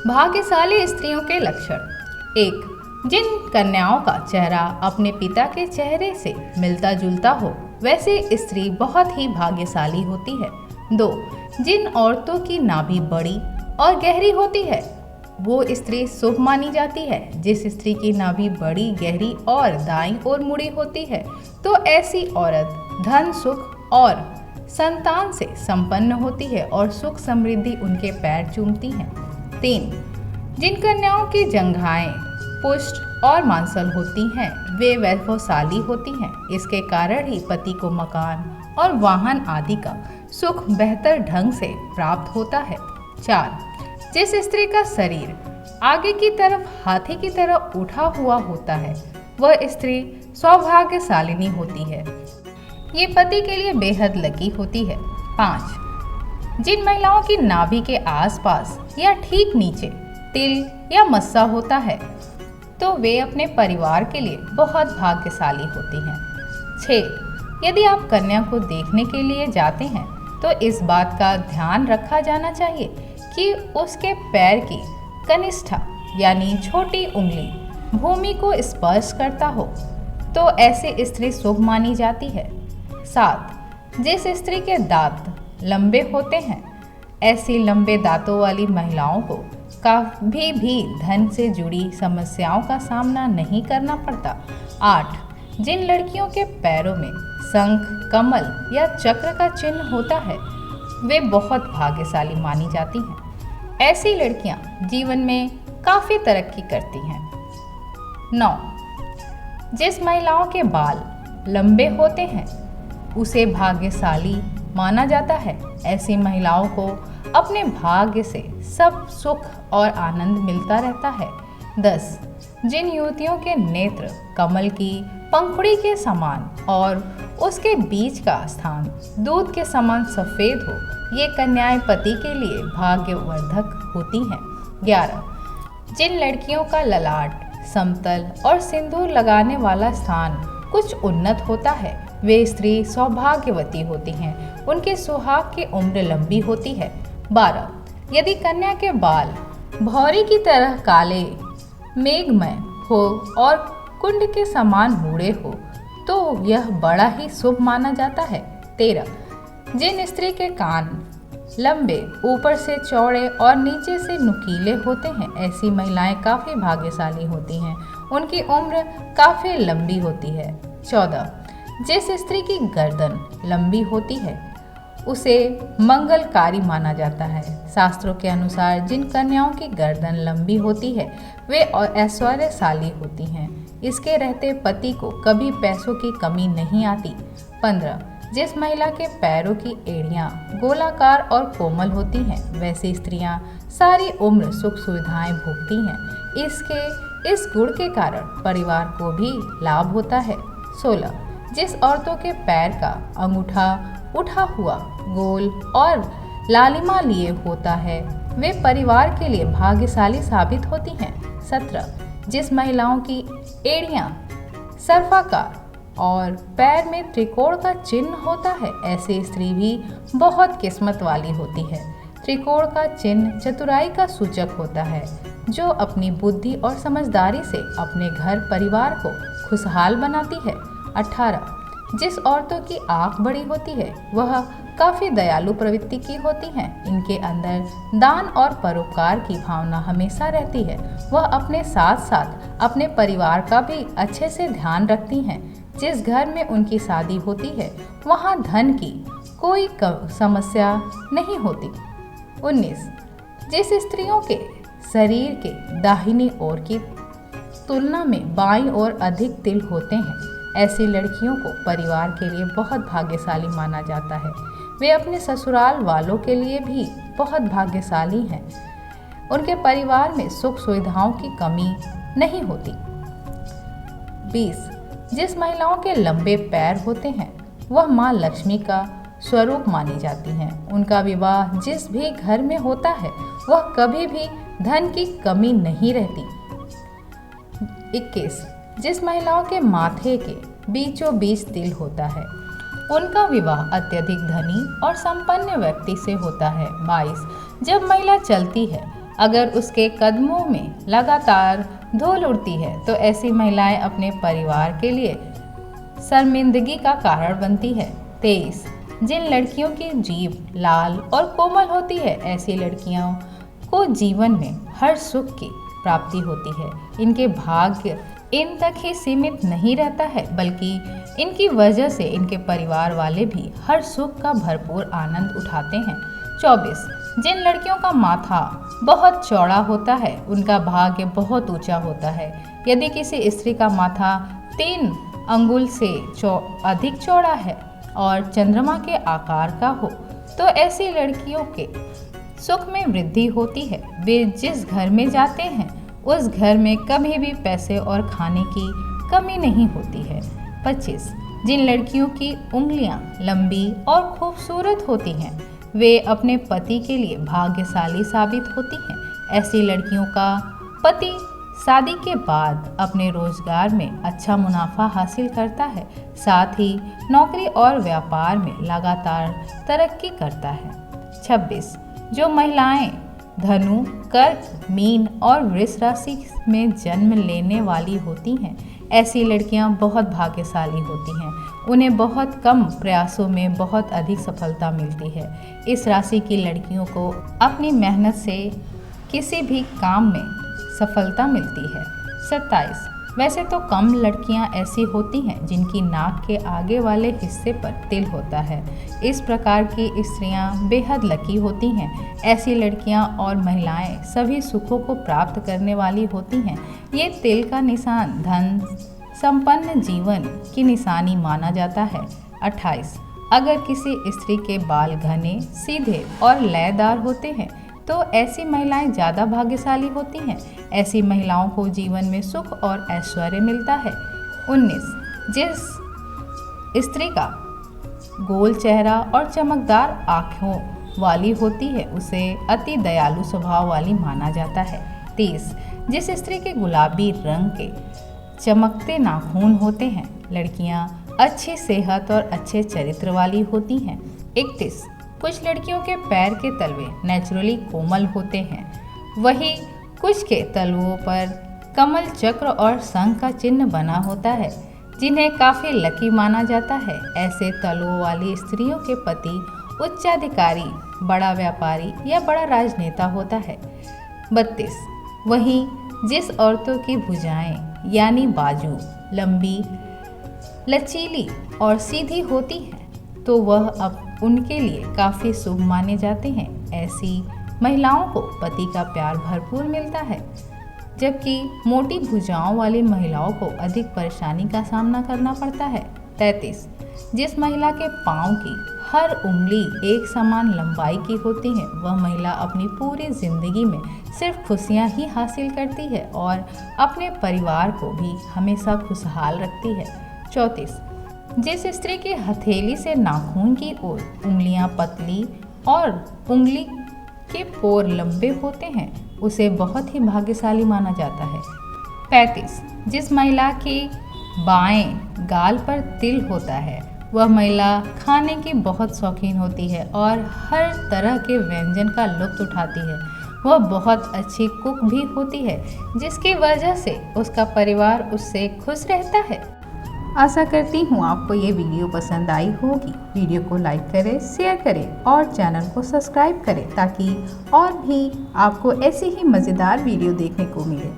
भाग्यशाली स्त्रियों के लक्षण। एक, जिन कन्याओं का चेहरा अपने पिता के चेहरे से मिलता जुलता हो वैसे स्त्री बहुत ही भाग्यशाली होती है। दो, जिन औरतों की नाभि बड़ी और गहरी होती है वो स्त्री शुभ मानी जाती है। जिस स्त्री की नाभि बड़ी, गहरी और दाईं ओर मुड़ी होती है तो ऐसी औरत धन, सुख और संतान से संपन्न होती है और सुख समृद्धि उनके पैर चूमती हैं। तीन, जिन कन्याओं की जंघाएं पुष्ट और मांसल होती हैं वे वैभवशाली होती हैं। इसके कारण ही पति को मकान और वाहन आदि का सुख बेहतर ढंग से प्राप्त होता है। चार, जिस स्त्री का शरीर आगे की तरफ हाथी की तरह उठा हुआ होता है वह स्त्री सौभाग्यशालिनी होती है। ये पति के लिए बेहद लकी होती है। पाँच, जिन महिलाओं की नाभि के आसपास या ठीक नीचे तिल या मस्सा होता है तो वे अपने परिवार के लिए बहुत भाग्यशाली होती हैं। 6, यदि आप कन्या को देखने के लिए जाते हैं तो इस बात का ध्यान रखा जाना चाहिए कि उसके पैर की कनिष्ठा यानी छोटी उंगली भूमि को स्पर्श करता हो तो ऐसे स्त्री शुभ मानी जाती है। 7, जिस स्त्री के दांत लंबे होते हैं ऐसी लंबे दांतों वाली महिलाओं को कभी भी धन से जुड़ी समस्याओं का सामना नहीं करना पड़ता। 8, जिन लड़कियों के पैरों में शंख, कमल या चक्र का चिन्ह होता है वे बहुत भाग्यशाली मानी जाती हैं। ऐसी लड़कियां जीवन में काफ़ी तरक्की करती हैं। 9, जिस महिलाओं के बाल लंबे होते हैं उसे भाग्यशाली माना जाता है। ऐसी महिलाओं को अपने भाग्य से सब सुख और आनंद मिलता रहता है। 10, जिन युवतियों के नेत्र कमल की पंखुड़ी के समान और उसके बीच का स्थान दूध के समान सफ़ेद हो ये कन्याएं पति के लिए भाग्यवर्धक होती हैं। 11, जिन लड़कियों का ललाट समतल और सिंदूर लगाने वाला स्थान कुछ उन्नत होता है वे स्त्री सौभाग्यवती होती हैं। उनके सुहाग की उम्र लंबी होती है। 12, यदि कन्या के बाल भौरी की तरह काले मेघमय हो और कुंड के समान मुड़े हो तो यह बड़ा ही शुभ माना जाता है। 13, जिन स्त्री के कान लंबे, ऊपर से चौड़े और नीचे से नुकीले होते हैं ऐसी महिलाएं काफ़ी भाग्यशाली होती हैं। उनकी उम्र काफ़ी लंबी होती है। 14, जिस स्त्री की गर्दन लंबी होती है उसे मंगलकारी माना जाता है। शास्त्रों के अनुसार जिन कन्याओं की गर्दन लंबी होती है वे ऐश्वर्यशाली होती हैं। इसके रहते पति को कभी पैसों की कमी नहीं आती। 15, जिस महिला के पैरों की एड़ियाँ गोलाकार और कोमल होती हैं वैसी स्त्रियां सारी उम्र सुख सुविधाएं भोगती हैं। इस गुण के कारण परिवार को भी लाभ होता है। 16, जिस औरतों के पैर का अंगूठा उठा हुआ, गोल और लालिमा लिए होता है वे परिवार के लिए भाग्यशाली साबित होती हैं। 17, जिस महिलाओं की एड़ियाँ सर्पाकार और पैर में त्रिकोण का चिन्ह होता है ऐसी स्त्री भी बहुत किस्मत वाली होती है। त्रिकोण का चिन्ह चतुराई का सूचक होता है जो अपनी बुद्धि और समझदारी से अपने घर परिवार को खुशहाल बनाती है। 18, जिस औरतों की आँख बड़ी होती है वह काफ़ी दयालु प्रवृत्ति की होती हैं। इनके अंदर दान और परोपकार की भावना हमेशा रहती है। वह अपने साथ साथ अपने परिवार का भी अच्छे से ध्यान रखती हैं। जिस घर में उनकी शादी होती है वहाँ धन की कोई समस्या नहीं होती। 19, जिस स्त्रियों के शरीर के दाहिनी ओर की तुलना में बाईं ओर अधिक तिल होते हैं ऐसी लड़कियों को परिवार के लिए बहुत भाग्यशाली माना जाता है। वे अपने ससुराल वालों के लिए भी बहुत भाग्यशाली हैं। उनके परिवार में सुख सुविधाओं की कमी नहीं होती। 20, जिस महिलाओं के लंबे पैर होते हैं वह माँ लक्ष्मी का स्वरूप मानी जाती हैं। उनका विवाह जिस भी घर में होता है वह कभी भी धन की कमी नहीं रहती। 21, जिस महिलाओं के माथे के बीचों बीच तिल होता है उनका विवाह अत्यधिक धनी और संपन्न व्यक्ति से होता है। 22, जब महिला चलती है अगर उसके कदमों में लगातार धूल उड़ती है तो ऐसी महिलाएं अपने परिवार के लिए शर्मिंदगी का कारण बनती है। 23 जिन लड़कियों की जीभ लाल और कोमल होती है, ऐसी लड़कियों को जीवन में हर सुख की प्राप्ति होती है। इनके भाग्य इन तक ही सीमित नहीं रहता है, बल्कि इनकी वजह से इनके परिवार वाले भी हर सुख का भरपूर आनंद उठाते हैं। 24 जिन लड़कियों का माथा बहुत चौड़ा होता है, उनका भाग्य बहुत ऊंचा होता है। यदि किसी स्त्री का माथा 3 अंगुल से अधिक चौड़ा है और चंद्रमा के आकार का हो, तो ऐसी लड़कियों के सुख में वृद्धि होती है। वे जिस घर में जाते हैं उस घर में कभी भी पैसे और खाने की कमी नहीं होती है। 25 जिन लड़कियों की उंगलियां लंबी और खूबसूरत होती हैं, वे अपने पति के लिए भाग्यशाली साबित होती हैं। ऐसी लड़कियों का पति शादी के बाद अपने रोजगार में अच्छा मुनाफा हासिल करता है, साथ ही नौकरी और व्यापार में लगातार तरक्की करता है। 26 जो महिलाएं धनु, कर्क, मीन और वृष राशि में जन्म लेने वाली होती हैं, ऐसी लड़कियां बहुत भाग्यशाली होती हैं। उन्हें बहुत कम प्रयासों में बहुत अधिक सफलता मिलती है। इस राशि की लड़कियों को अपनी मेहनत से किसी भी काम में सफलता मिलती है। 27 वैसे तो कम लड़कियां ऐसी होती हैं जिनकी नाक के आगे वाले हिस्से पर तिल होता है। इस प्रकार की स्त्रियां बेहद लकी होती हैं। ऐसी लड़कियां और महिलाएं सभी सुखों को प्राप्त करने वाली होती हैं। ये तिल का निशान धन संपन्न जीवन की निशानी माना जाता है। 28 अगर किसी स्त्री के बाल घने, सीधे और लयदार होते हैं तो ऐसी महिलाएं ज़्यादा भाग्यशाली होती हैं। ऐसी महिलाओं को जीवन में सुख और ऐश्वर्य मिलता है। 19 जिस स्त्री का गोल चेहरा और चमकदार आँखों वाली होती है, उसे अति दयालु स्वभाव वाली माना जाता है। 30 जिस स्त्री के गुलाबी रंग के चमकते नाखून होते हैं, लड़कियां अच्छी सेहत और अच्छे चरित्र वाली होती हैं। 31 कुछ लड़कियों के पैर के तलवे नेचुरली कोमल होते हैं, वही कुछ के तलवों पर कमल चक्र और शंख का चिन्ह बना होता है, जिन्हें काफ़ी लकी माना जाता है। ऐसे तलवों वाली स्त्रियों के पति उच्चाधिकारी, बड़ा व्यापारी या बड़ा राजनेता होता है। 32 वहीं जिस औरतों की भुजाएं यानी बाजू लंबी, लचीली और सीधी होती हैं, तो वह अब उनके लिए काफ़ी शुभ माने जाते हैं। ऐसी महिलाओं को पति का प्यार भरपूर मिलता है, जबकि मोटी भुजाओं वाली महिलाओं को अधिक परेशानी का सामना करना पड़ता है। 33 जिस महिला के पाँव की हर उंगली एक समान लंबाई की होती है, वह महिला अपनी पूरी जिंदगी में सिर्फ खुशियां ही हासिल करती है और अपने परिवार को भी हमेशा खुशहाल रखती है। 34 जिस स्त्री की हथेली से नाखून की ओर उंगलियां पतली और उंगली के पोर लंबे होते हैं, उसे बहुत ही भाग्यशाली माना जाता है। 35 जिस महिला की बाएं गाल पर तिल होता है, वह महिला खाने की बहुत शौकीन होती है और हर तरह के व्यंजन का लुत्फ उठाती है। वह बहुत अच्छी कुक भी होती है, जिसकी वजह से उसका परिवार उससे खुश रहता है। आशा करती हूँ आपको ये वीडियो पसंद आई होगी। वीडियो को लाइक करें, शेयर करें और चैनल को सब्सक्राइब करें, ताकि और भी आपको ऐसी ही मज़ेदार वीडियो देखने को मिले।